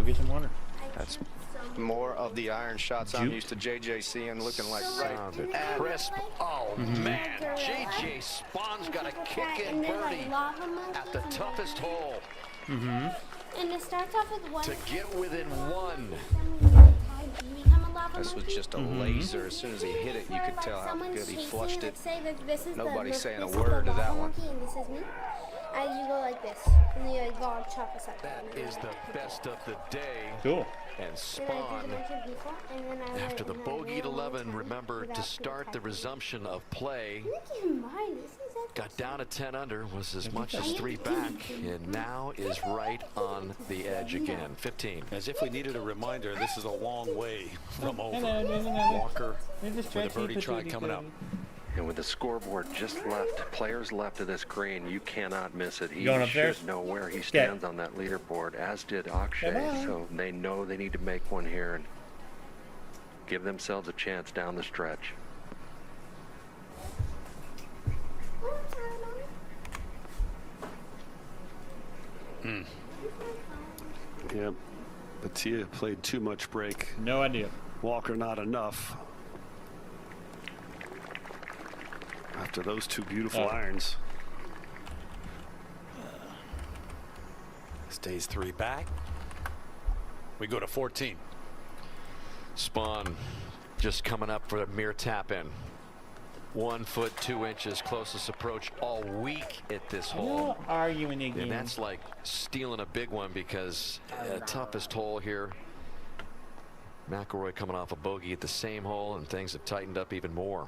get some water. That's more of the iron shots I'm used to JJ seeing, looking like Sounded crisp. Oh man, JJ Spawn's got a kick-in birdie at the toughest hole. And it starts off with one. To get within one. this was just a laser. As soon as he hit it, you could tell how good he flushed it. Nobody's saying a word to that one. And this is me. As you go like this, and you like go on top of something. That is the best of the day. Cool. And Spawn, after the bogeyed 11, remembered to start the resumption of play. Got down to 10 under, was as much as 3 back, and now is right on the edge again. 15. As if we needed a reminder, this is a long way from over. Walker with a birdie try coming up. And with the scoreboard just left, players left of this green, you cannot miss it. He should know where he stands on that leaderboard, as did Akshay. So they know they need to make one here and give themselves a chance down the stretch. Yeah, Batia played too much break. No idea. Walker not enough. After those two beautiful irons. Stays 3 back. We go to 14. Spawn just coming up for a mere tap in. 1 foot 2 inches closest approach all week at this hole. Arguing again. And that's like stealing a big one, because the toughest hole here. McIlroy coming off a bogey at the same hole, and things have tightened up even more.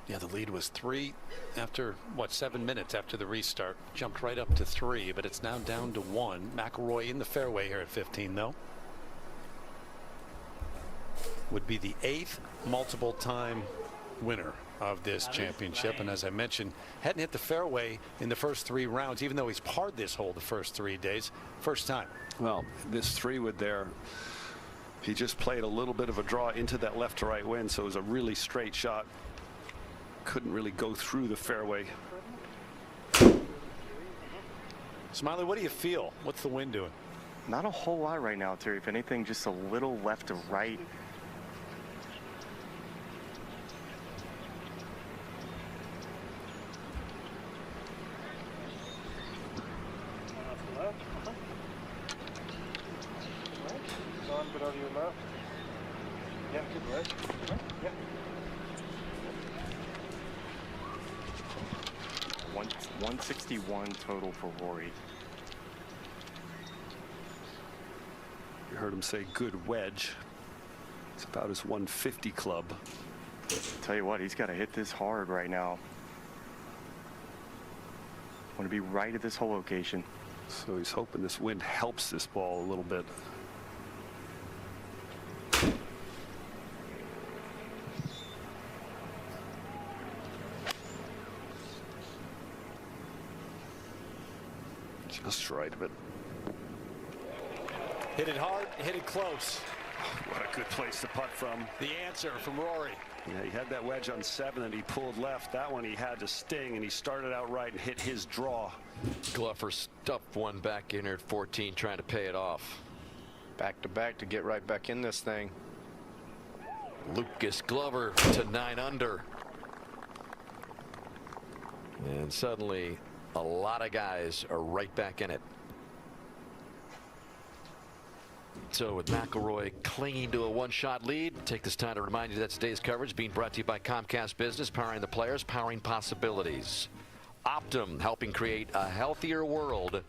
Yeah, the lead was 3 after, what, 7 minutes after the restart. Jumped right up to 3, but it's now down to 1. McIlroy in the fairway here at 15, though. Would be the 8th multiple-time winner of this championship. And as I mentioned, hadn't hit the fairway in the first 3 rounds, even though he's parred this hole the first 3 days. First time. Well, this 3-wood there, he just played a little bit of a draw into that left to right wind, so it was a really straight shot. Couldn't really go through the fairway. Smiley, what do you feel? What's the wind doing? Not a whole lot right now, Terry. If anything, just a little left to right. Yeah, good work. Yeah. 161 total for Rory. You heard him say good wedge. It's about his 150 club. Tell you what, he's got to hit this hard right now. Want to be right at this hole location. So he's hoping this wind helps this ball a little bit. Just right of it. Hit it hard, hit it close. What a good place to putt from. The answer from Rory. Yeah, he had that wedge on 7 and he pulled left. That one he had to sting, and he started out right and hit his draw. Glover stuffed one back in at 14, trying to pay it off. Back to back to get right back in this thing. Lucas Glover to 9 under. And suddenly a lot of guys are right back in it. So with McIlroy clinging to a 1-shot lead, take this time to remind you that today's coverage being brought to you by Comcast Business, powering the players, powering possibilities. Optum, helping create a healthier world.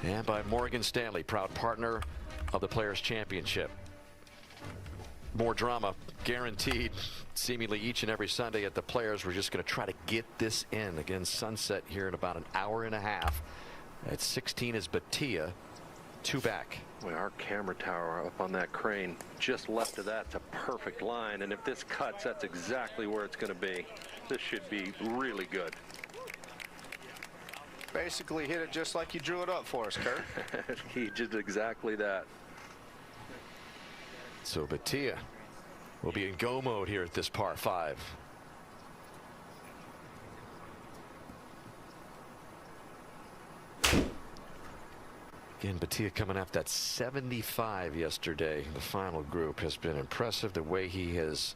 And by Morgan Stanley, proud partner of the Players Championship. More drama guaranteed seemingly each and every Sunday at the Players. We're just going to try to get this in. Again, sunset here in about an hour and a half. At 16 is Batia, 2 back. Well, our camera tower up on that crane, just left of that's a perfect line, and if this cuts, that's exactly where it's going to be. This should be really good. Basically hit it just like you drew it up for us, Kurt. He did exactly that. So Batia will be in go mode here at this par 5. Again, Batia coming off that 75 yesterday. The final group has been impressive the way he has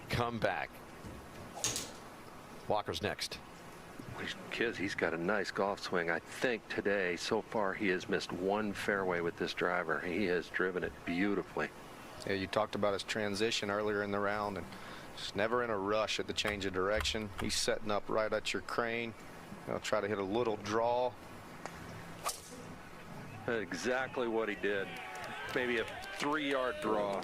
come back. Walker's next. Kids, he's got a nice golf swing. I think today, so far, he has missed one fairway with this driver. He has driven it beautifully. Yeah, you talked about his transition earlier in the round, and just never in a rush at the change of direction. He's setting up right at your crane. He'll try to hit a little draw. Exactly what he did. Maybe a 3-yard draw.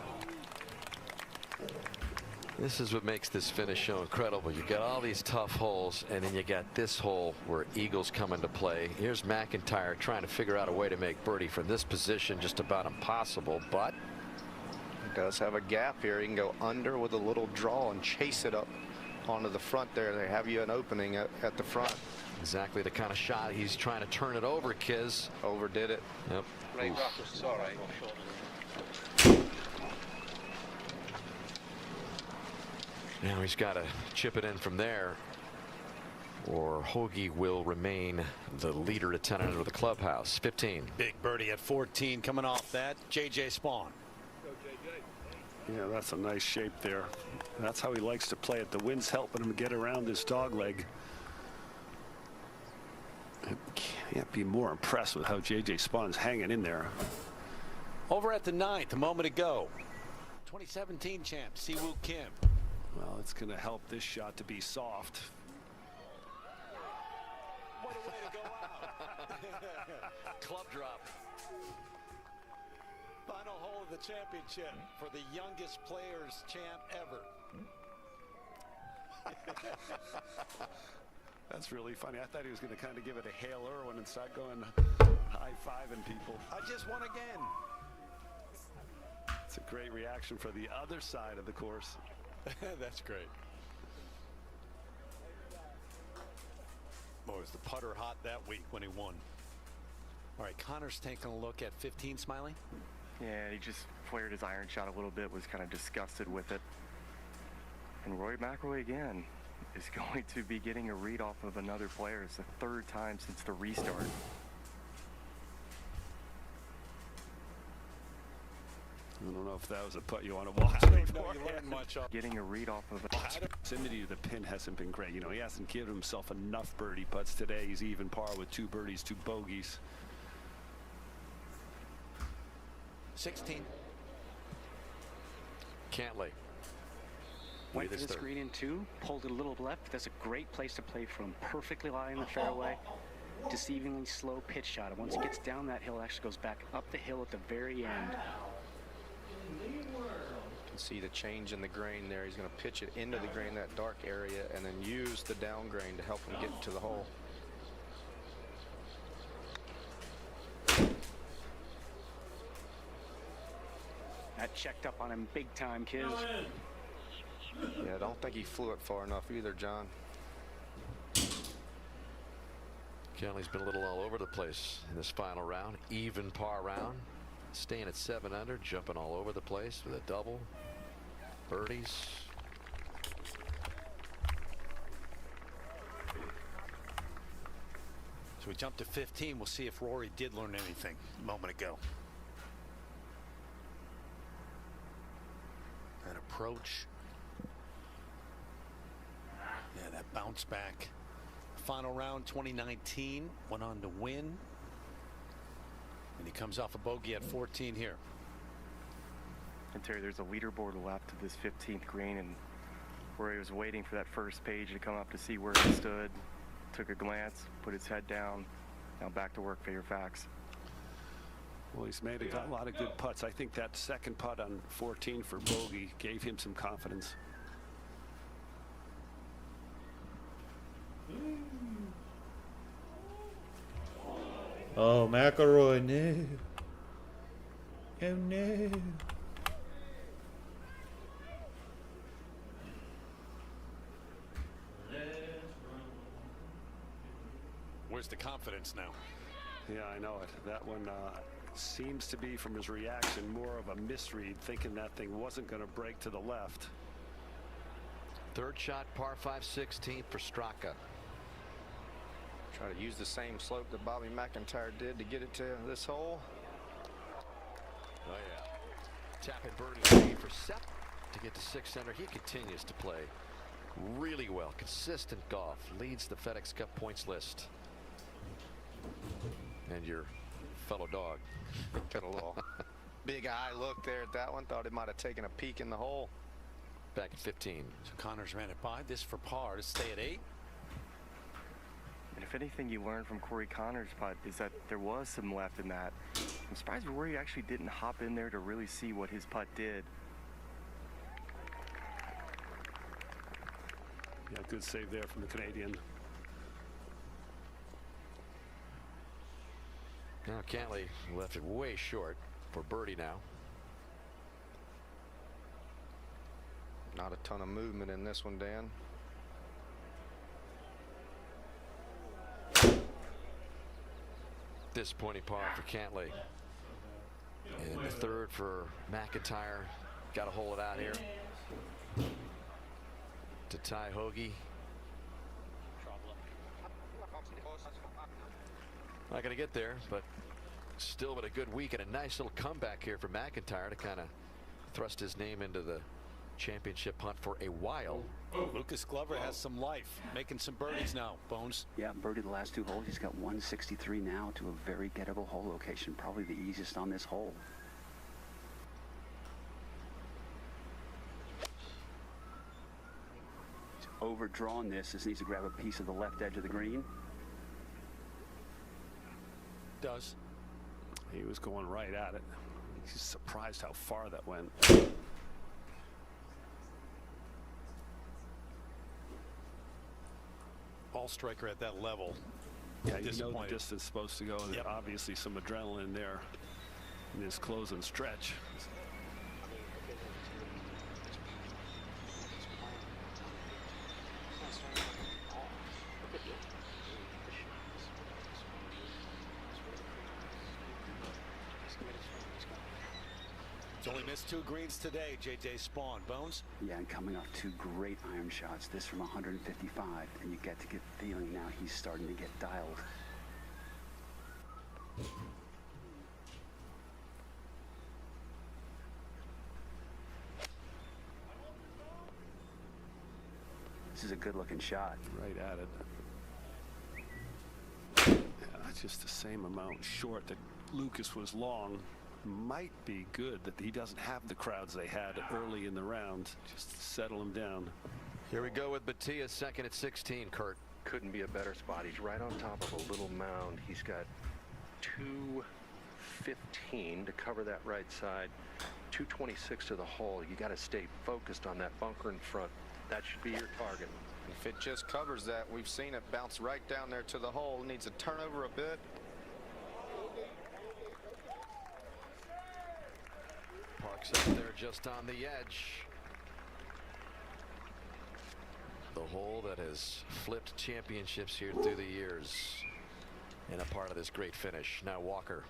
This is what makes this finish so incredible. You got all these tough holes, and then you got this hole where eagles come into play. Here's McIntyre trying to figure out a way to make birdie from this position. Just about impossible, but he does have a gap here. He can go under with a little draw and chase it up onto the front there. They have you an opening at the front. Exactly the kind of shot he's trying to turn it over. Kiz overdid it. Yep. Right, it's all right. Now he's got to chip it in from there, or Hoagie will remain the leader to 10 under the clubhouse. 15. Big birdie at 14 coming off that. JJ Spawn. Yeah, that's a nice shape there. That's how he likes to play it. The wind's helping him get around his dog leg. I can't be more impressed with how JJ Spawn's hanging in there. Over at the 9th, a moment ago. 2017 champ Siwoo Kim. Well, it's going to help this shot to be soft. What a way to go out. Club drop. Final hole of the championship for the youngest players champ ever. That's really funny. I thought he was going to kind of give it a Hail Irwin and start going high-fiving people. I just won again. It's a great reaction for the other side of the course. That's great. Boy, was the putter hot that week when he won. All right, Connor's taking a look at 15, Smiley. Yeah, he just flared his iron shot a little bit, was kind of disgusted with it. And Rory McIlroy again is going to be getting a read off of another player. It's the 3rd time since the restart. I don't know if that was a putt you want to watch. I don't know you learned much off. Getting a read off of Proximity to the pin hasn't been great. You know, he hasn't given himself enough birdie putts today. He's even par with 2 birdies, 2 bogeys. 16. Cantley. Went for the screen in 2, pulled it a little left. That's a great place to play from. Perfectly lying in the fairway. Deceivingly slow pitch shot. And once it gets down that hill, it actually goes back up the hill at the very end. You can see the change in the grain there. He's going to pitch it into the grain, that dark area, and then use the down grain to help him get to the hole. That checked up on him big time, Kiz. Yeah, I don't think he flew it far enough either, John. Kelly's been a little all over the place in this final round. Even par round. Staying at 7 under, jumping all over the place with a double. Birdies. So we jump to 15. We'll see if Rory did learn anything a moment ago. That approach. Yeah, that bounce back. Final round 2019, went on to win. And he comes off a bogey at 14 here. And Terry, there's a leaderboard left of this 15th green, and where he was waiting for that first page to come up to see where he stood, took a glance, put his head down. Now back to work for your facts. Well, he's made a lot of good putts. I think that second putt on 14 for bogey gave him some confidence. Oh, McIlroy, no. Oh, no. Where's the confidence now? Yeah, I know it. That one seems to be, from his reaction, more of a misread, thinking that thing wasn't going to break to the left. 3rd shot, par 5, 16th for Straka. Try to use the same slope that Bobby McIntyre did to get it to this hole. Oh yeah. Tapping birdie for Sepp to get to 6 under. He continues to play really well. Consistent golf. Leads the FedEx Cup points list. And your fellow dog. Got a little big eye look there at that one. Thought it might have taken a peek in the hole. Back at 15. So Connors ran it by. This for par to stay at 8. And if anything you learned from Corey Connors' putt is that there was some left in that. I'm surprised Rory actually didn't hop in there to really see what his putt did. Yeah, good save there from the Canadian. Now Cantley left it way short for birdie now. Not a ton of movement in this one, Dan. Disappointing par for Cantley. And the third for McIntyre. Got to hold it out here to tie Hoagie. Not going to get there, but still but a good week and a nice little comeback here for McIntyre to kind of thrust his name into the championship hunt for a while. Lucas Glover has some life, making some birdies now, Bones. Yeah, birdied the last 2 holes. He's got 163 now to a very gettable hole location, probably the easiest on this hole. He's overdrawn this. This needs to grab a piece of the left edge of the green. Does. He was going right at it. He's surprised how far that went. Ball striker at that level. Yeah, you know the distance is supposed to go, and obviously some adrenaline there in his closing stretch. He's only missed 2 greens today, J.J. Spawn. Bones? Yeah, and coming off 2 great iron shots. This from 155, and you get to get the feeling now he's starting to get dialed. This is a good-looking shot. Right at it. Yeah, that's just the same amount short that Lucas was long. Might be good that he doesn't have the crowds they had early in the round. Just settle him down. Here we go with Batia, second at 16. Kurt. Couldn't be a better spot. He's right on top of a little mound. He's got 215 to cover that right side. 226 to the hole. You got to stay focused on that bunker in front. That should be your target. If it just covers that, we've seen it bounce right down there to the hole. Needs to turn over a bit. Parks up there just on the edge. The hole that has flipped championships here through the years. And a part of this great finish. Now Walker.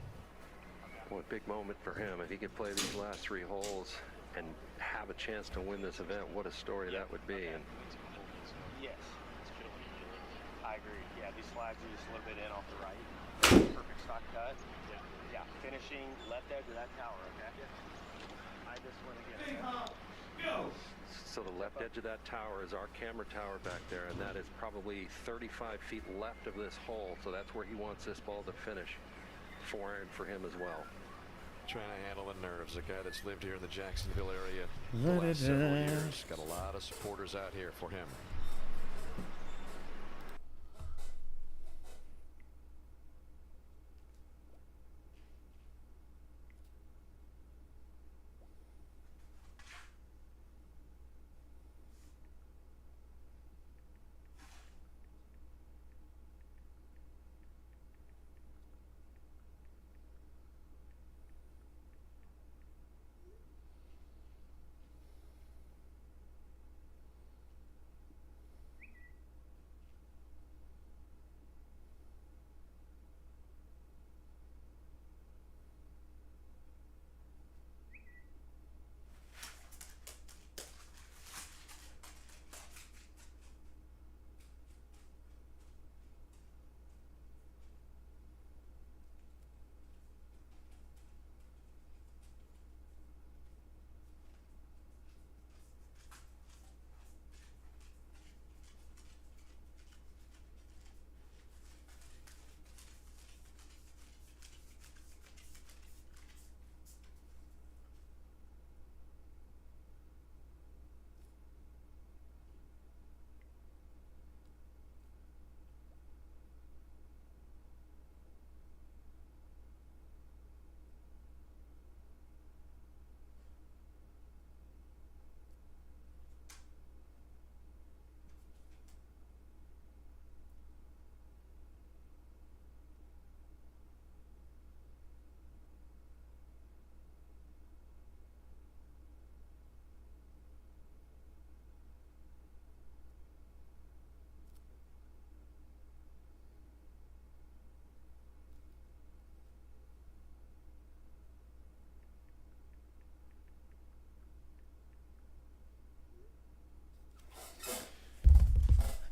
What big moment for him. If he could play these last 3 holes and have a chance to win this event, what a story that would be. And yes, I agree. Yeah, these flags are just a little bit in off the right. Perfect stock cut. Yeah, finishing left edge of that tower, okay? I just went again. so the left edge of that tower is our camera tower back there, and that is probably 35 feet left of this hole. So that's where he wants this ball to finish. 4-iron for him as well. Trying to handle the nerves. A guy that's lived here in the Jacksonville area the last several years. Got a lot of supporters out here for him.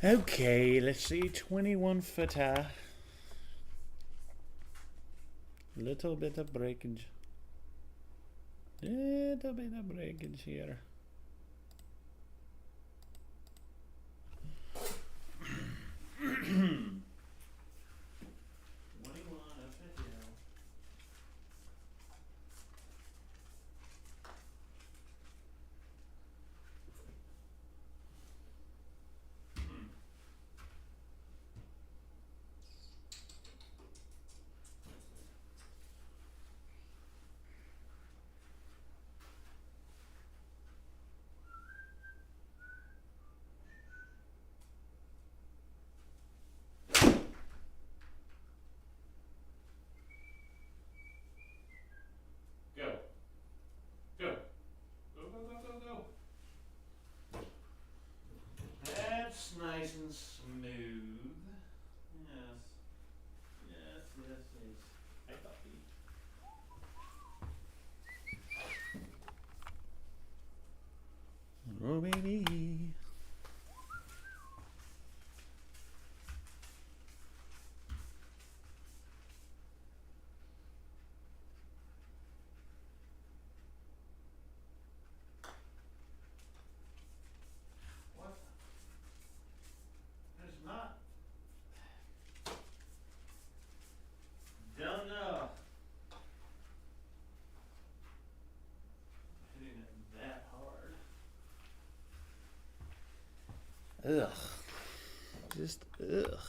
Okay, let's see. 21 footer. Little bit of breakage. Little bit of breakage here. Go. Go. Go, go, go, go, go. That's nice and smooth. Yes. Yes, yes, yes. I copy. Oh, baby. Not done enough. Hitting it that hard. Ugh. Just ugh.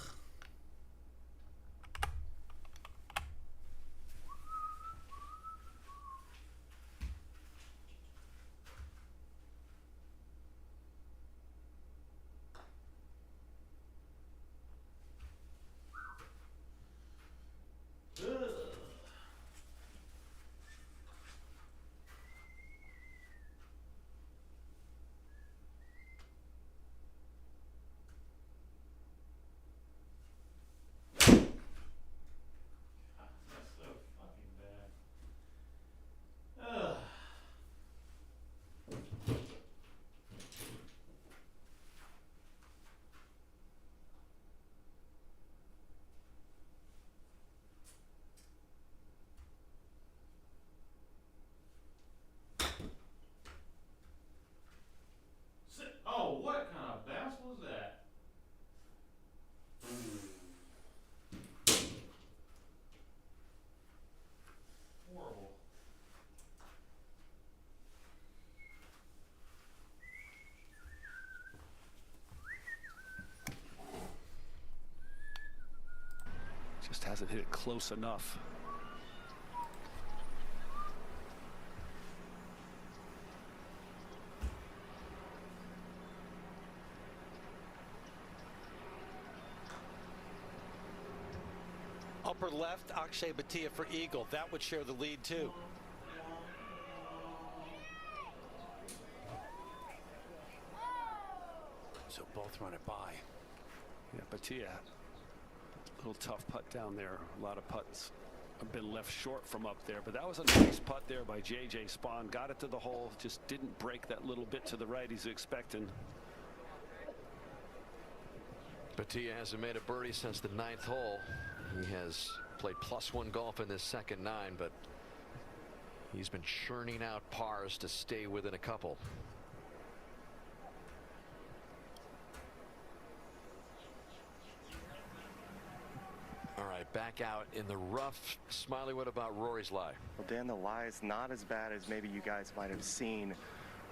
Oh, what kind of bounce was that? Horrible. Just hasn't hit it close enough. Upper left, Akshay Bhatia for eagle. That would share the lead too. So both run it by. Yeah, Bhatia, a little tough putt down there. A lot of putts have been left short from up there, but that was a nice putt there by JJ Spawn. Got it to the hole, just didn't break that little bit to the right he's expecting. Bhatia hasn't made a birdie since the 9th hole. He has played +1 golf in this second 9, but he's been churning out pars to stay within a couple. All right, back out in the rough. Smiley, what about Rory's lie? Well, Dan, the lie is not as bad as maybe you guys might have seen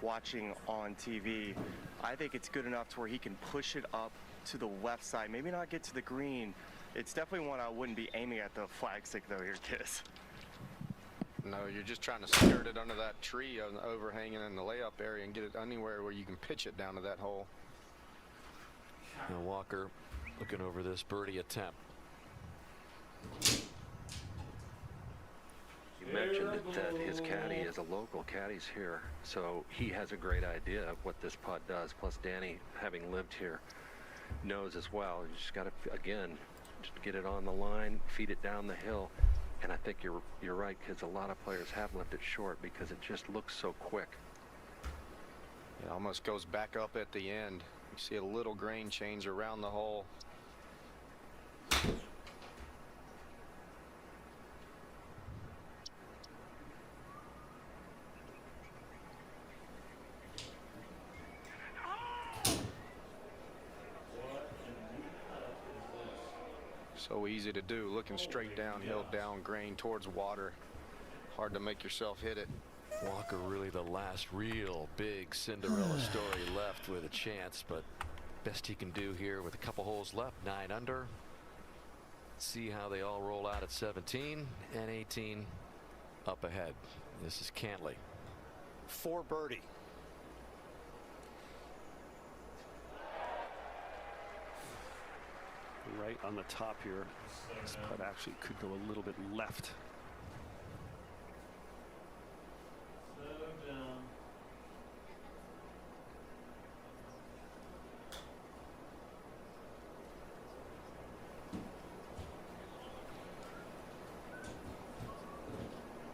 watching on TV. I think it's good enough to where he can push it up to the left side, maybe not get to the green. It's definitely one I wouldn't be aiming at the flagstick though here, Kiss. No, you're just trying to skirt it under that tree on the overhanging in the layup area and get it anywhere where you can pitch it down to that hole. Now Walker looking over this birdie attempt. You mentioned that his caddy is a local. Caddy's here, so he has a great idea of what this putt does. Plus Danny, having lived here, knows as well. You just got to, again, just get it on the line, feed it down the hill. And I think you're right, because a lot of players have left it short because it just looks so quick. It almost goes back up at the end. You see a little grain change around the hole. So easy to do, looking straight downhill, down grain towards water. Hard to make yourself hit it. Walker really the last real big Cinderella story left with a chance, but best he can do here with a couple holes left. 9 under. See how they all roll out at 17 and 18 up ahead. This is Cantley. For birdie. Right on the top here. This putt actually could go a little bit left.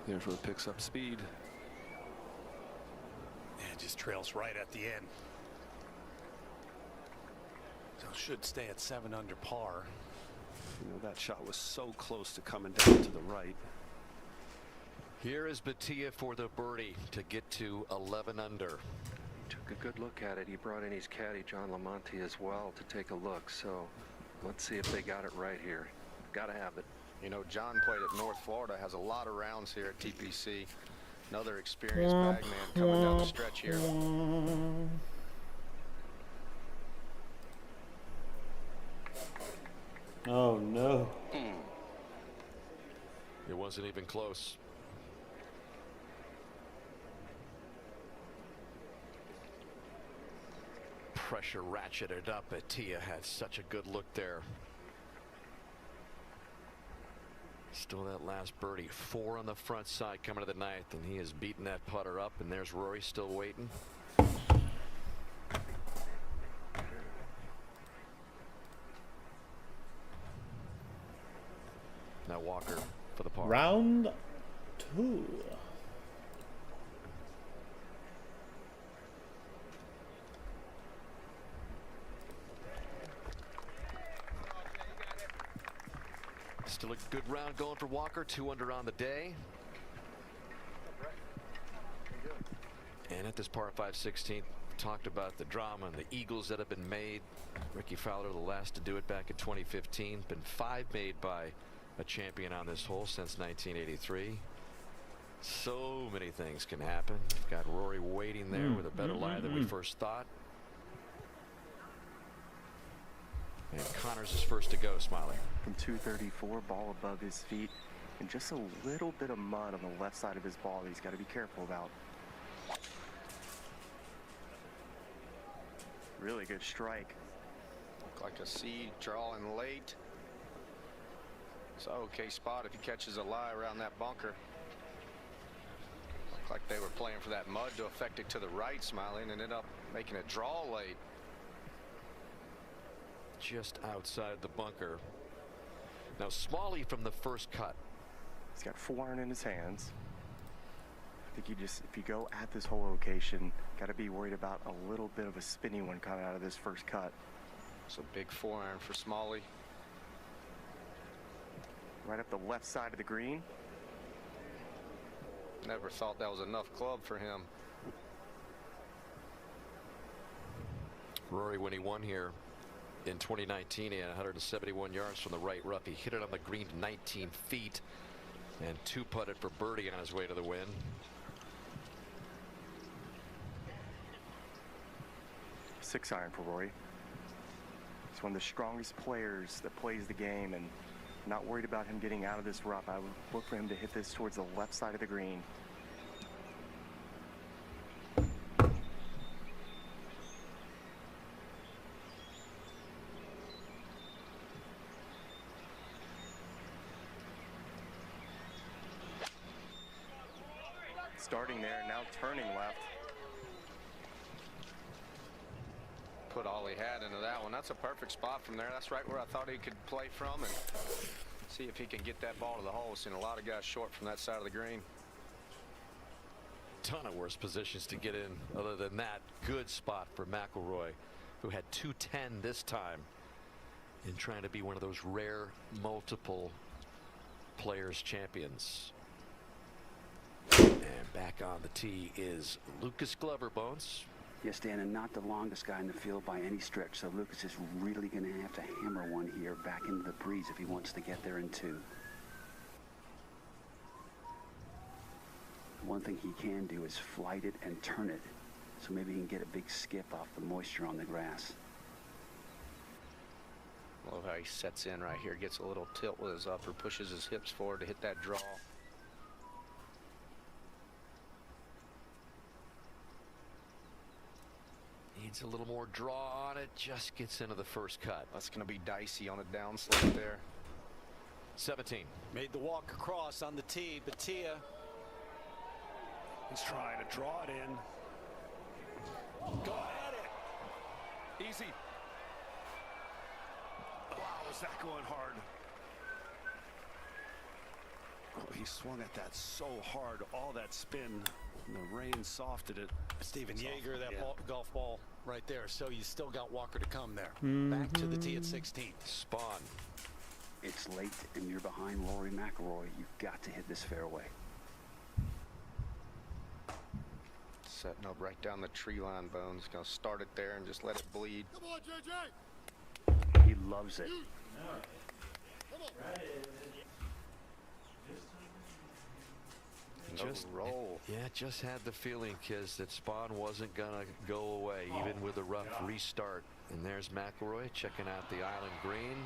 There's where it picks up speed. And just trails right at the end. So should stay at 7 under par. You know, that shot was so close to coming down to the right. Here is Batia for the birdie to get to 11 under. Took a good look at it. He brought in his caddy, John Lamonti, as well to take a look. So let's see if they got it right here. Gotta have it. You know, John played at North Florida, has a lot of rounds here at TPC. Another experienced bagman coming down the stretch here. Oh no. It wasn't even close. Pressure ratcheted up. Batia had such a good look there. Still that last birdie. 4 on the front side coming to the 9th, and he has beaten that putter up, and there's Rory still waiting. Now Walker for the par. Round 2. Still a good round going for Walker. 2 under on the day. And at this par 5 16th, talked about the drama and the eagles that have been made. Ricky Fowler, the last to do it back in 2015. Been 5 made by a champion on this hole since 1983. So many things can happen. Got Rory waiting there with a better lie than we first thought. And Connors is first to go, Smiley. From 234, ball above his feet, and just a little bit of mud on the left side of his ball that he's got to be careful about. Really good strike. Looked like a seed drawing late. It's an okay spot if he catches a lie around that bunker. Looked like they were playing for that mud to affect it to the right, Smiley, and ended up making a draw late. Just outside the bunker. Now Smalley from the first cut. He's got 4 iron in his hands. I think if you go at this whole location, got to be worried about a little bit of a spinny one coming out of this first cut. It's a big 4 iron for Smalley. Right up the left side of the green. Never thought that was enough club for him. Rory, when he won here in 2019, he had 171 yards from the right rough. He hit it on the green to 19 feet and 2-putted for birdie on his way to the win. Six iron for Rory. He's one of the strongest players that plays the game, and not worried about him getting out of this rough. I would look for him to hit this towards the left side of the green. Starting there, now turning left. Put all he had into that one. That's a perfect spot from there. That's right where I thought he could play from, and see if he can get that ball to the hole. Seen a lot of guys short from that side of the green. Ton of worse positions to get in. Other than that, good spot for McIlroy who had 210 this time in trying to be one of those rare multiple Players champions. And back on the tee is Lucas Glover, Bones. Yes, Dan, and not the longest guy in the field by any stretch, so Lucas is really going to have to hammer one here back into the breeze if he wants to get there in 2. One thing he can do is flight it and turn it, so maybe he can get a big skip off the moisture on the grass. Love how he sets in right here, gets a little tilt with his upper, pushes his hips forward to hit that draw. Needs a little more draw on it, just gets into the first cut. That's going to be dicey on a downslope there. 17. Made the walk across on the tee. Batia. He's trying to draw it in. Go at it. Easy. Wow, is that going hard? Oh, he swung at that so hard. All that spin. And the rain softened it. Steven Yeager, that golf ball right there. So you still got Walker to come there. Back to the tee at 16. Spawn. It's late and you're behind Rory McIlroy. You've got to hit this fairway. Setting up right down the tree line, Bones. Gonna start it there and just let it bleed. Come on, JJ. He loves it. Just roll. Yeah, just had the feeling, Kiz, that Spawn wasn't gonna go away, even with a rough restart. And there's McIlroy checking out the island green.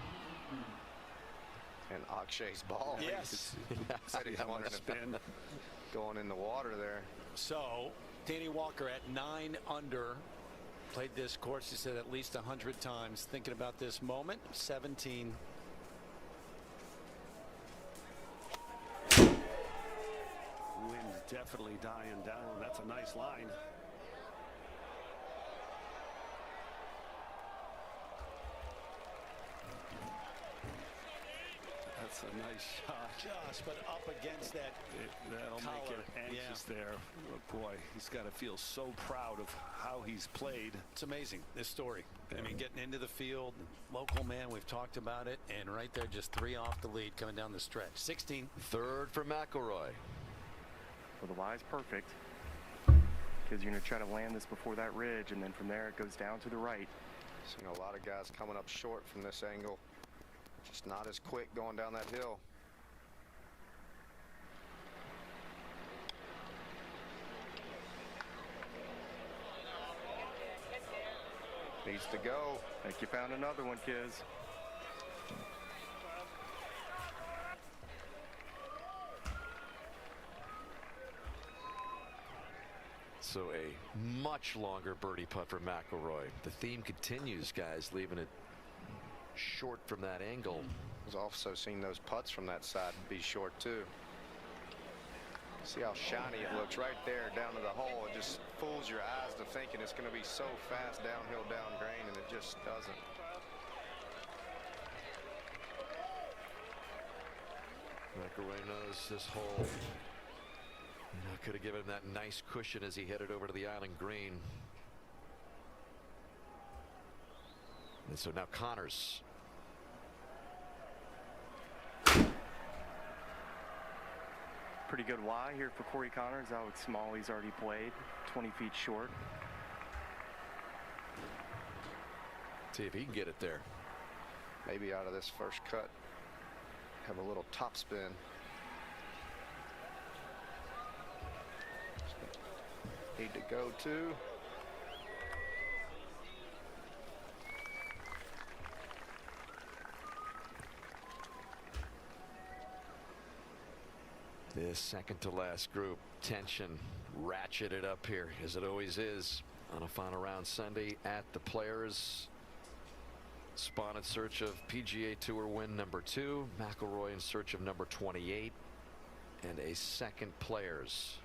And Akshay's ball. Yes. Said he's wanting to spin. Going in the water there. So Danny Walker at 9 under. Played this course, he said, at least 100 times. Thinking about this moment. 17. Wind's definitely dying down. That's a nice line. That's a nice shot. Just, but up against that. That'll make it anxious there. Oh boy, he's got to feel so proud of how he's played. It's amazing, this story. I mean, getting into the field, local man, we've talked about it, and right there, just 3 off the lead coming down the stretch. 16. Third for McIlroy. Well, the lie's perfect because you're going to try to land this before that ridge, and then from there it goes down to the right. Seeing a lot of guys coming up short from this angle. Just not as quick going down that hill. Needs to go. I think you found another one, Kiz. So a much longer birdie putt for McIlroy. The theme continues, guys, leaving it short from that angle. I've also seen those putts from that side be short too. See how shiny it looks right there down to the hole. It just fools your eyes to thinking it's going to be so fast downhill down green, and it just doesn't. McIlroy knows this hole could have given him that nice cushion as he headed over to the island green. And so now Connors. Pretty good Y here for Corey Connors. Out with small, he's already played 20 feet short. See if he can get it there. Maybe out of this first cut, have a little top spin. Need to go to. This second to last group, tension ratcheted up here, as it always is on a final round Sunday at the Players. Spawn in search of PGA Tour win number 2. McIlroy in search of number 28 and a second Players.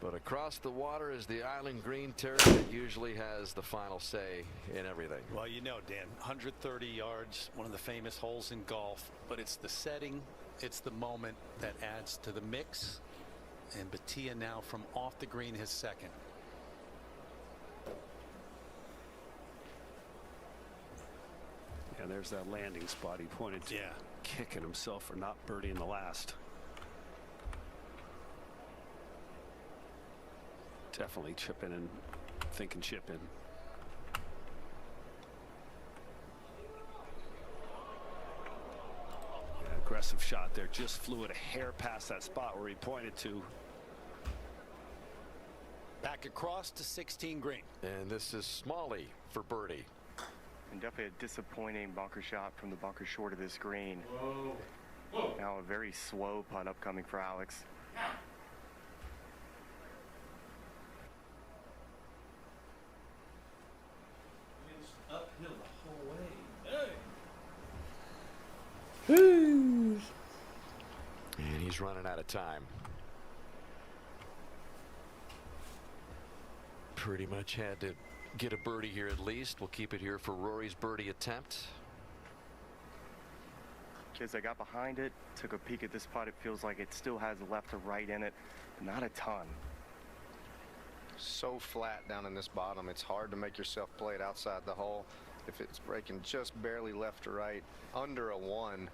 But across the water is the island green turf that usually has the final say in everything. Well, you know, Dan, 130 yards, one of the famous holes in golf, but it's the setting, it's the moment that adds to the mix. And Batia now from off the green, his second. And there's that landing spot he pointed to. Yeah. Kicking himself for not birdieing the last. Definitely chipping and thinking chip in. Yeah, aggressive shot there. Just flew it a hair past that spot where he pointed to. Back across to 16 green. And this is Smalley for birdie. And definitely a disappointing bunker shot from the bunker short of this green. Whoa. Whoa. Now a very slow putt upcoming for Alex. It's uphill the whole way. Hey. Whoo! And he's running out of time. Pretty much had to get a birdie here at least. We'll keep it here for Rory's birdie attempt. As I got behind it, took a peek at this putt, it feels like it still has left to right in it, but not a ton. So flat down in this bottom, it's hard to make yourself play it outside the hole. If it's breaking just barely left to right, under a 1,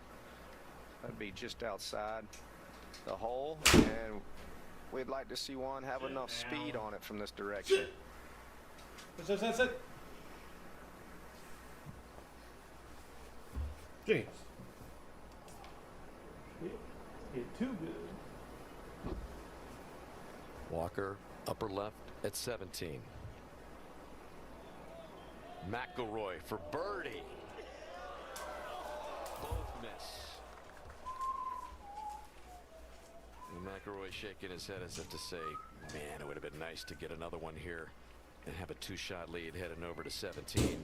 that'd be just outside the hole, and we'd like to see one have enough speed on it from this direction. Sit. Jeez. Hit too good. Walker upper left at 17. McIlroy for birdie. Both miss. And McIlroy shaking his head as if to say, man, it would have been nice to get another one here and have a 2-shot lead heading over to 17.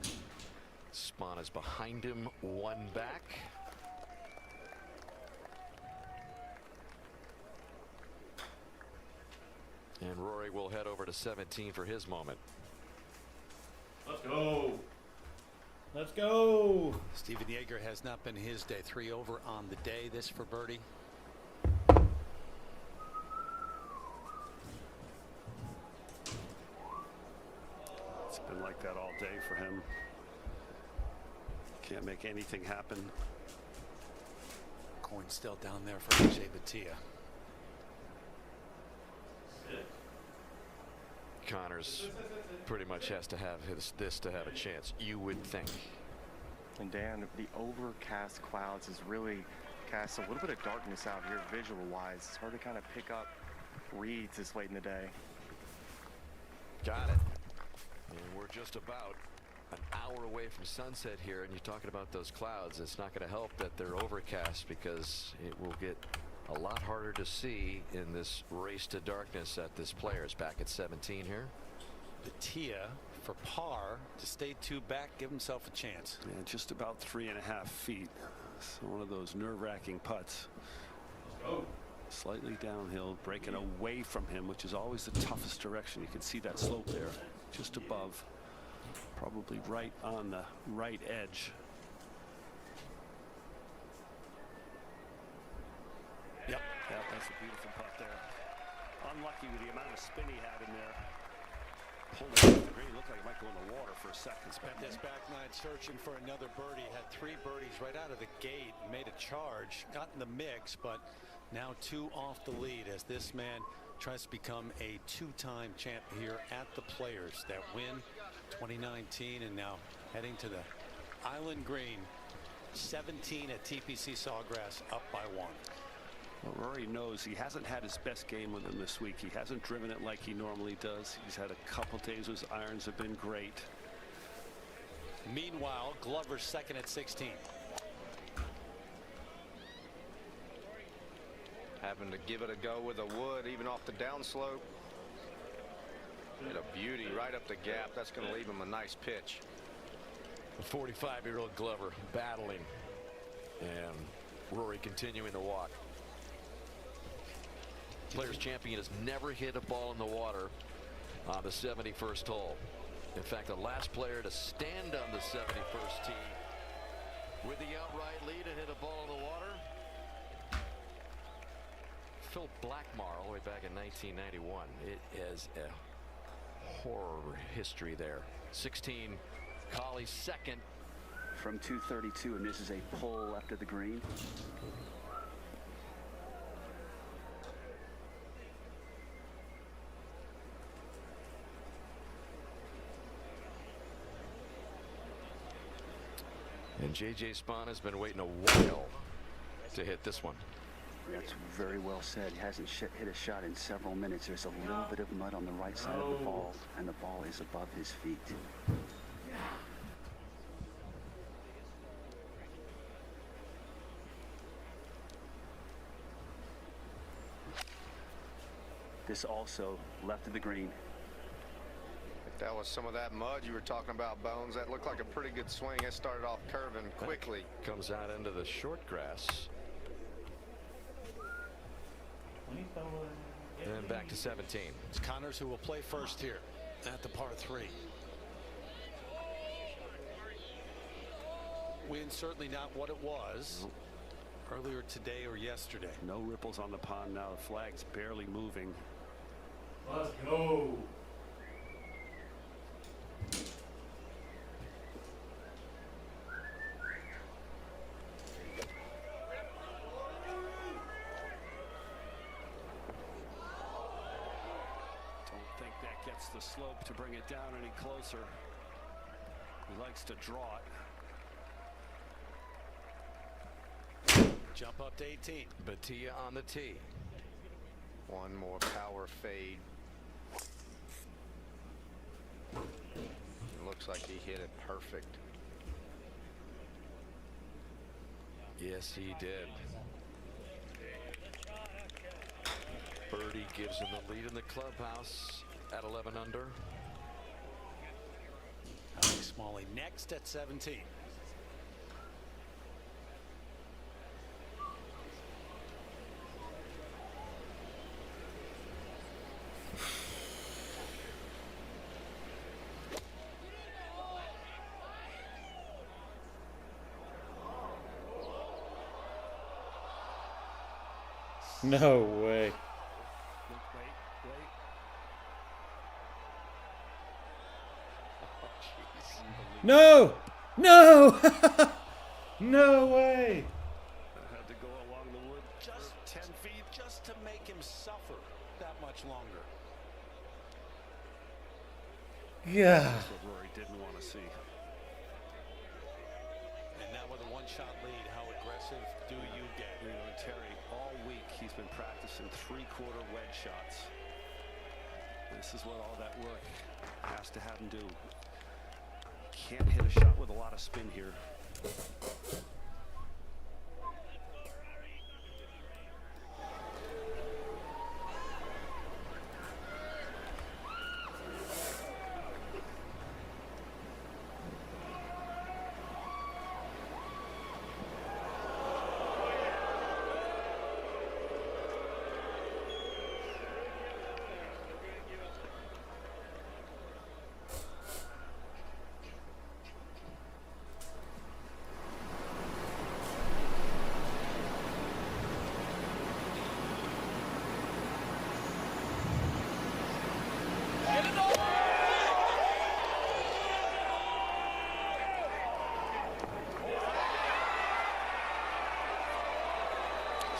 Spahn is behind him, 1 back. And Rory will head over to 17 for his moment. Let's go. Let's go. Stephen Yeager has not been his day. 3 over on the day. This for birdie. It's been like that all day for him. Can't make anything happen. Coin still down there for AJ Batia. Connors pretty much has to have this to have a chance, you would think. And Dan, the overcast clouds has really cast a little bit of darkness out here visual wise. It's hard to kind of pick up reads this late in the day. Got it. And we're just about an hour away from sunset here, and you're talking about those clouds. It's not going to help that they're overcast, because it will get a lot harder to see in this race to darkness at this Players. Back at 17 here. Batia for par to stay 2 back, give himself a chance. Yeah, just about 3.5 feet. So one of those nerve-wracking putts. Oh. Slightly downhill, breaking away from him, which is always the toughest direction. You can see that slope there, just above, probably right on the right edge. Yep. Yeah, that's a beautiful putt there. Unlucky with the amount of spin he had in there. Pulled it off the green. Looked like it might go in the water for a second. Spent this back 9 searching for another birdie. Had 3 birdies right out of the gate. Made a charge. Got in the mix, but now 2 off the lead as this man tries to become a 2-time champ here at the Players. That win 2019, and now heading to the Island Green. 17 at DPC Sodgrass, up by 1. Well, Rory knows he hasn't had his best game with him this week. He hasn't driven it like he normally does. He's had a couple days where his irons have been great. Meanwhile, Glover second at 16. Having to give it a go with a wood, even off the downslope. Hit a beauty right up the gap. That's going to leave him a nice pitch. The 45-year-old Glover battling, and Rory continuing to walk. Players champion has never hit a ball in the water on the 71st hole. In fact, the last player to stand on the 71st tee with the outright lead and hit a ball in the water, Phil Blackmar, all the way back in 1991. It is a horror history there. 16, Colley second, from 232, and this is a pull left of the green. And J.J. Spahn has been waiting a while to hit this one. That's very well said. He hasn't hit a shot in several minutes. There's a little bit of mud on the right side of the ball, and the ball is above his feet. This also left of the green. If that was some of that mud you were talking about, Bones, that looked like a pretty good swing. It started off curving quickly. Comes out into the short grass. And back to 17. It's Connors who will play first here at the par 3. Wind certainly not what it was earlier today or yesterday. No ripples on the pond now. The flag's barely moving. Let's go. Gets the slope to bring it down any closer. He likes to draw it. Jump up to 18. Batia on the tee. One more power fade. It looks like he hit it perfect. Yes, he did. Birdie gives him the lead in the clubhouse at 11 under. Alex Smalley next at 17. No way. No! No! No way! Had to go along the wood just 10 feet just to make him suffer that much longer. Yeah. That's what Rory didn't want to see. And now with a one-shot lead, how aggressive do you get? You know, Terry, all week he's been practicing three-quarter wedge shots. This is what all that work has to have him do. Can't hit a shot with a lot of spin here.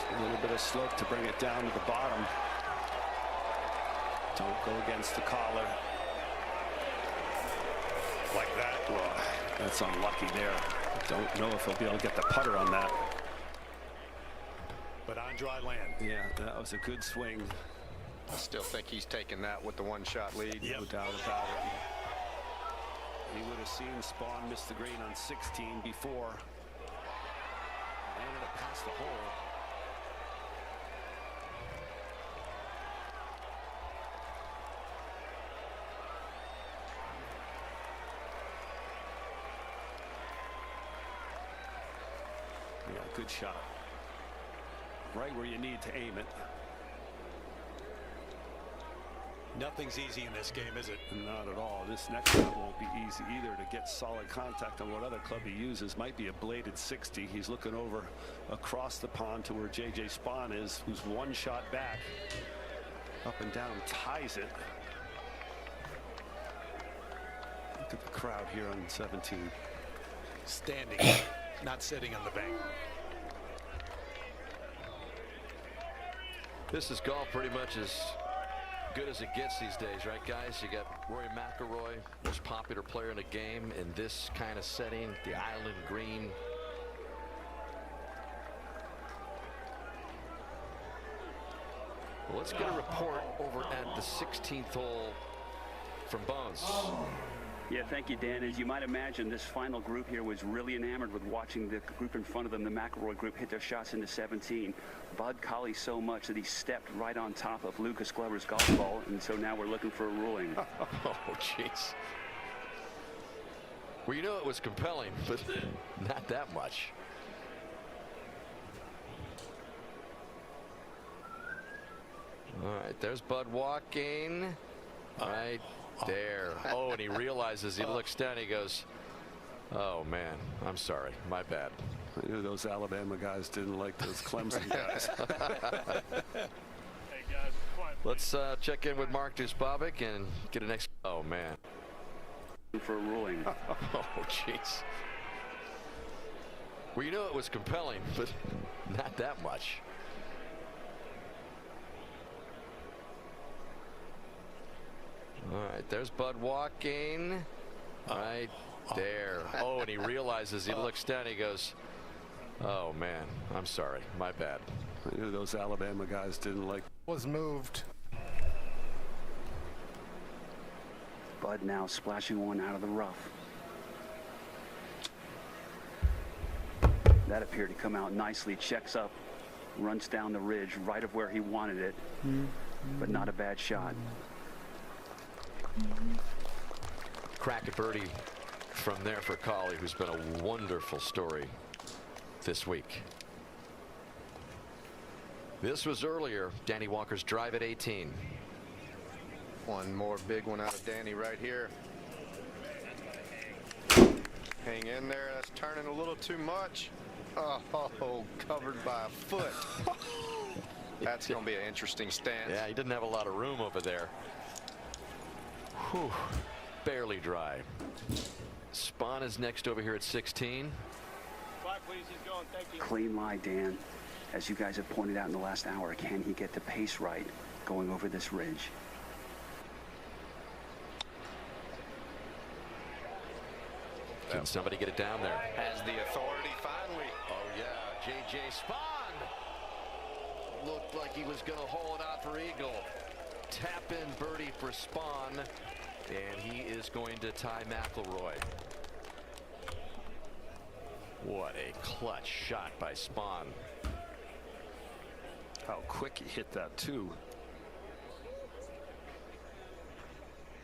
A little bit of slope to bring it down to the bottom. Don't go against the collar. Like that. Well, that's unlucky there. Don't know if he'll be able to get the putter on that. But on dry land. Yeah, that was a good swing. I still think he's taking that with the one-shot lead. Yep. No doubt about it. He would have seen Spahn miss the green on 16 before. Landed it past the hole. Yeah, good shot. Right where you need to aim it. Nothing's easy in this game, is it? Not at all. This next shot won't be easy either. To get solid contact on what other club he uses might be a bladed 60. He's looking over across the pond to where J.J. Spahn is, who's one shot back. Up and down, ties it. Look at the crowd here on 17. standing, not sitting on the bank. This is golf pretty much as good as it gets these days, right, guys? You got Rory McIlroy, most popular player in the game, in this kind of setting, the island green. Well, let's get a report over at the 16th hole from Bones. Yeah, thank you, Dan. As you might imagine, this final group here was really enamored with watching the group in front of them, the McIlroy group, hit their shots into 17. Bud Colley so much that he stepped right on top of Lucas Glover's golf ball, and so now we're looking for a ruling. Oh, jeez. Well, you know it was compelling, but not that much. All right, there's Bud walking. Right there. Oh, and he realizes, he looks down, he goes, oh, man, I'm sorry. My bad. I knew those Alabama guys didn't like those Clemson guys. Hey, guys, quiet. Let's check in with Mark Dusbabic and get an next. Oh, man. For a ruling. Oh, jeez. Well, you know it was compelling, but not that much. All right, there's Bud walking. Right there. Oh, and he realizes, he looks down, he goes, oh, man, I'm sorry. My bad. I knew those Alabama guys didn't like. Was moved. Bud now splashing one out of the rough. That appeared to come out nicely. Checks up, runs down the ridge right of where he wanted it, but not a bad shot. Crack a birdie from there for Colley, who's been a wonderful story this week. This was earlier. Danny Walker's drive at 18. One more big one out of Danny right here. Hang in there. That's turning a little too much. Oh, covered by a foot. That's going to be an interesting stance. Yeah, he didn't have a lot of room over there. Whew, barely dry. Spahn is next over here at 16. Quiet, please. He's going. Thank you. Clean lie, Dan. As you guys have pointed out in the last hour, can he get the pace right going over this ridge? Can somebody get it down there? Has the authority finally. Oh, yeah. J.J. Spahn looked like he was going to hold out for eagle. Tap in birdie for Spahn, and he is going to tie McIlroy. What a clutch shot by Spahn. How quick he hit that too.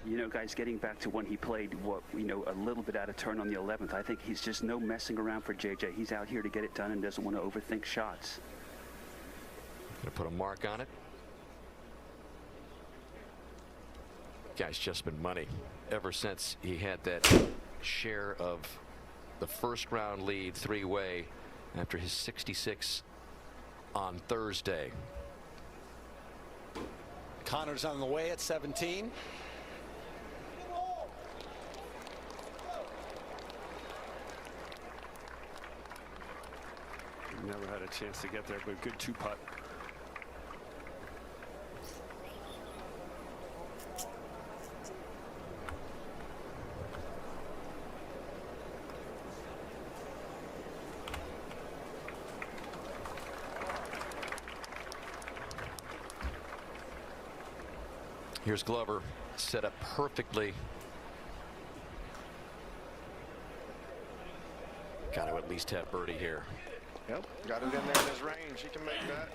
You know, guys, getting back to when he played, a little bit out of turn on the 11th, I think he's just no messing around for JJ. He's out here to get it done and doesn't want to overthink shots. Gonna put a mark on it. Guy's just been money ever since he had that share of the first round lead three-way after his 66 on Thursday. Connor's on the way at 17. Never had a chance to get there, but good two-putt. Here's Glover, set up perfectly. Got to at least have birdie here. Yep, got it in there in his range. He can make that.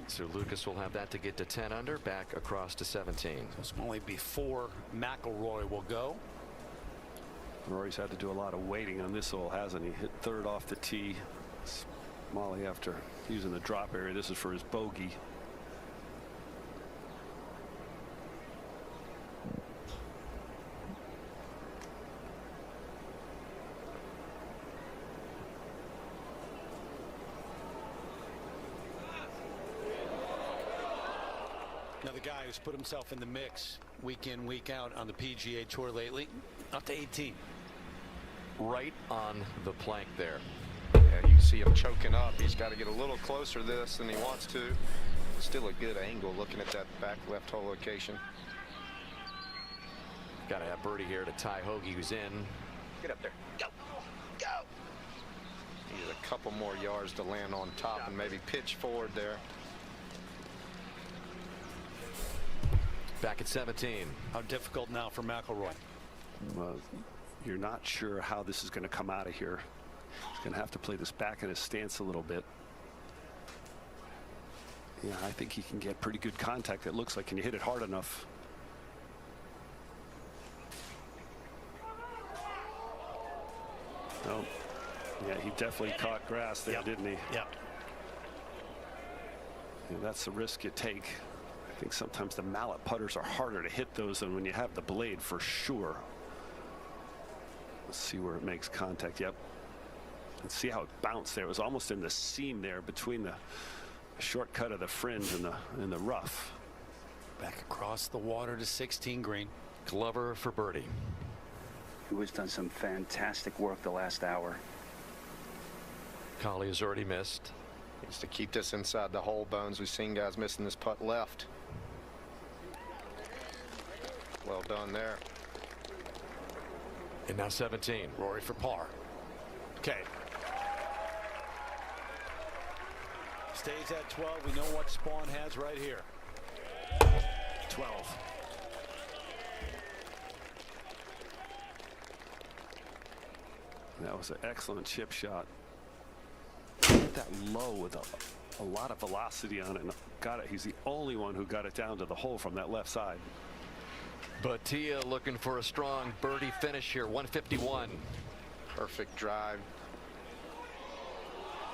So Lucas will have that to get to 10 under, back across to 17. It's only before McIlroy will go. Rory's had to do a lot of waiting on this hole, hasn't he? Hit third off the tee. Molly after using the drop area. This is for his bogey. Another guy who's put himself in the mix week in, week out on the PGA Tour lately. Up to 18. Right on the plank there. Yeah, you see him choking up. He's got to get a little closer to this than he wants to. Still a good angle looking at that back left hole location. Got to have birdie here to tie Hoagie, who's in. Get up there. Go. Go. Needs a couple more yards to land on top and maybe pitch forward there. Back at 17. How difficult now for McIlroy? Well, you're not sure how this is going to come out of here. He's going to have to play this back in his stance a little bit. Yeah, I think he can get pretty good contact. It looks like, can you hit it hard enough? Oh, yeah, he definitely caught grass there, didn't he? Yeah. Yeah, that's the risk you take. I think sometimes the mallet putters are harder to hit those than when you have the blade, for sure. Let's see where it makes contact. Yep. Let's see how it bounced there. It was almost in the seam there between the shortcut of the fringe and the rough. Back across the water to 16 green. Glover for birdie. Who has done some fantastic work the last hour. Collie has already missed. Needs to keep this inside the hole, Bones. We've seen guys missing this putt left. Well done there. And now 17. Rory for par. Okay. Stays at 12. We know what Spawn has right here. 12. That was an excellent chip shot. Hit that low with a lot of velocity on it and got it. He's the only one who got it down to the hole from that left side. Batia looking for a strong birdie finish here. 151. Perfect drive.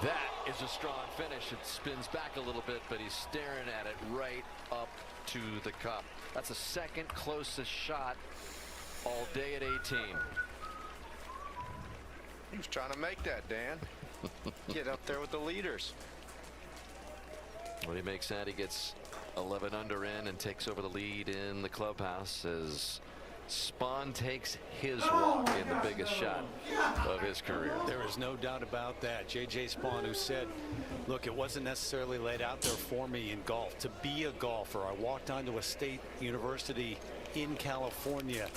That is a strong finish. It spins back a little bit, but he's staring at it right up to the cup. That's the second closest shot all day at 18. He was trying to make that, Dan. Get up there with the leaders. When he makes that, he gets 11 under in and takes over the lead in the clubhouse as Spawn takes his walk in the biggest shot of his career. There is no doubt about that. J.J. Spawn, who said, look, it wasn't necessarily laid out there for me in golf to be a golfer. I walked onto a state university in California,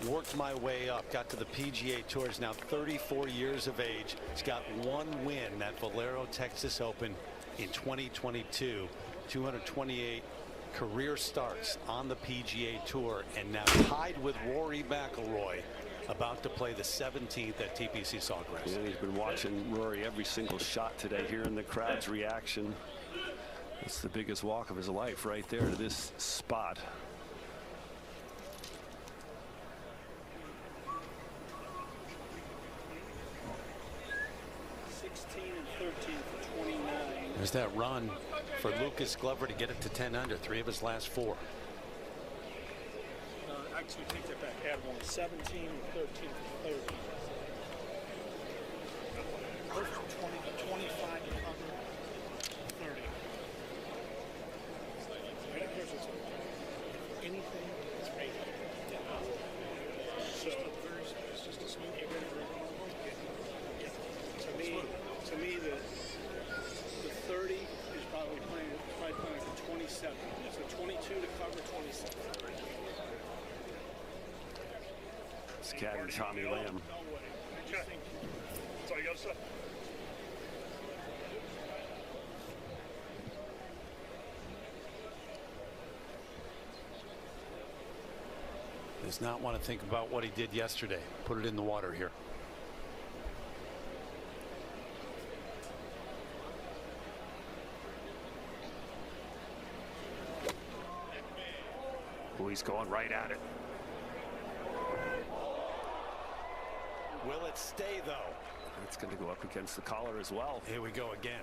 worked my way up, got to the PGA Tour. He's now 34 years of age. He's got one win, that Valero Texas Open in 2022. 228 career starts on the PGA Tour, and now tied with Rory McIlroy, about to play the 17th at DPC Sodgrass. Yeah, he's been watching Rory every single shot today, hearing the crowd's reaction. It's the biggest walk of his life right there to this spot. There's that run for Lucas Glover to get it to 10 under. 3 of his last 4. Actually, take that back. Add one. 17 and 13 for 30. Both for 20, 25 and under 30. Here's what's anything that's right. So it's just a smooth. To me, the 30 is probably playing for 27. So 22 to cover 27. Scat and Tommy Lamb. No way. That's all you got to say. Does not want to think about what he did yesterday. Put it in the water here. Oh, he's going right at it. Will it stay, though? It's going to go up against the collar as well. Here we go again.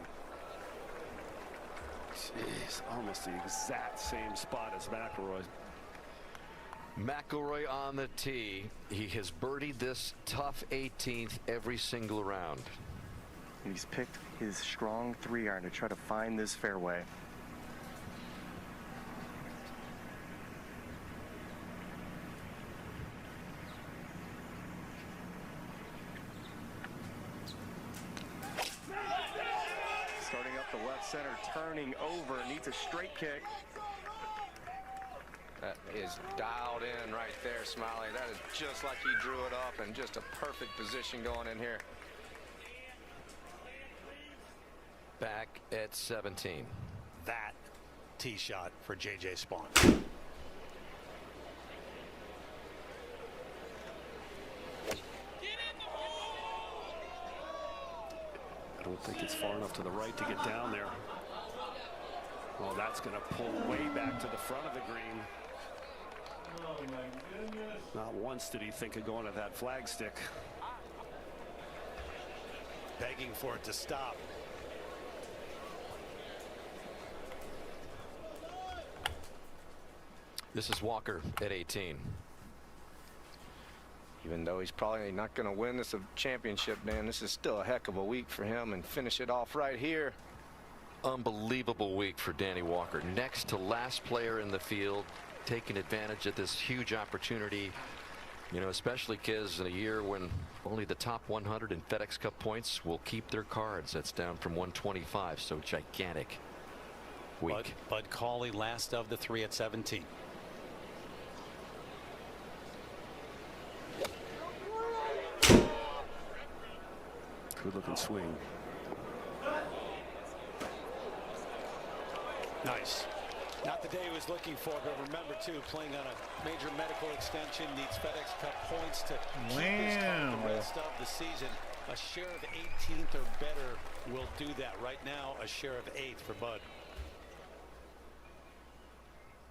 Jeez, almost the exact same spot as McIlroy. McIlroy on the tee. He has birdied this tough 18th every single round. And he's picked his strong 3-iron to try to find this fairway. the left center, turning over, needs a straight kick. That is dialed in right there, Smiley. That is just like he drew it up, and just a perfect position going in here. Back at 17. That tee shot for J.J. Spawn. I don't think it's far enough to the right to get down there. Well, that's going to pull way back to the front of the green. Oh my goodness. Not once did he think of going to that flag stick. Begging for it to stop. This is Walker at 18. Even though he's probably not going to win this championship, man, this is still a heck of a week for him, and finish it off right here. Unbelievable week for Danny Walker. Next to last player in the field, taking advantage of this huge opportunity. You know, especially because in a year when only the top 100 in FedEx Cup points will keep their cards. That's down from 125. So gigantic week. Bud Cauley, last of the three at 17. Good looking swing. Nice. Not the day he was looking for, but remember too, playing on a major medical extension, needs FedEx Cup points to keep his card the rest of the season. A share of 18th or better will do that. Right now, a share of 8th for Bud.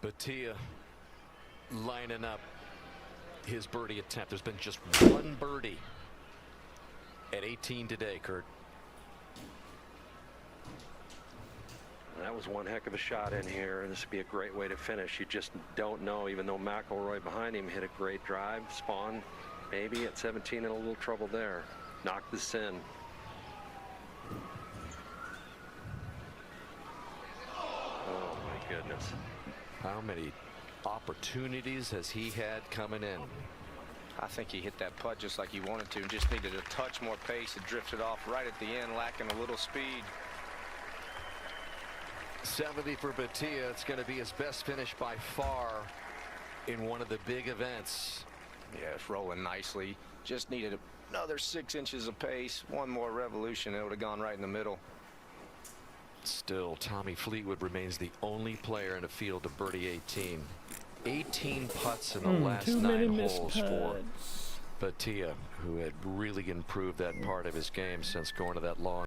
Batia lining up his birdie attempt. There's been just one birdie at 18 today, Kurt. That was one heck of a shot in here, and this would be a great way to finish. You just don't know, even though McIlroy behind him hit a great drive. Spawn maybe at 17 in a little trouble there. Knocked this in. Oh my goodness. How many opportunities has he had coming in? I think he hit that putt just like he wanted to, and just needed a touch more pace. It drifted off right at the end, lacking a little speed. 70 for Batia. It's going to be his best finish by far in one of the big events. Yeah, it's rolling nicely. Just needed another 6 inches of pace. One more revolution, it would have gone right in the middle. Still, Tommy Fleetwood remains the only player in the field to birdie 18. 18 putts in the last 9 holes for Batia, who had really improved that part of his game since going to that long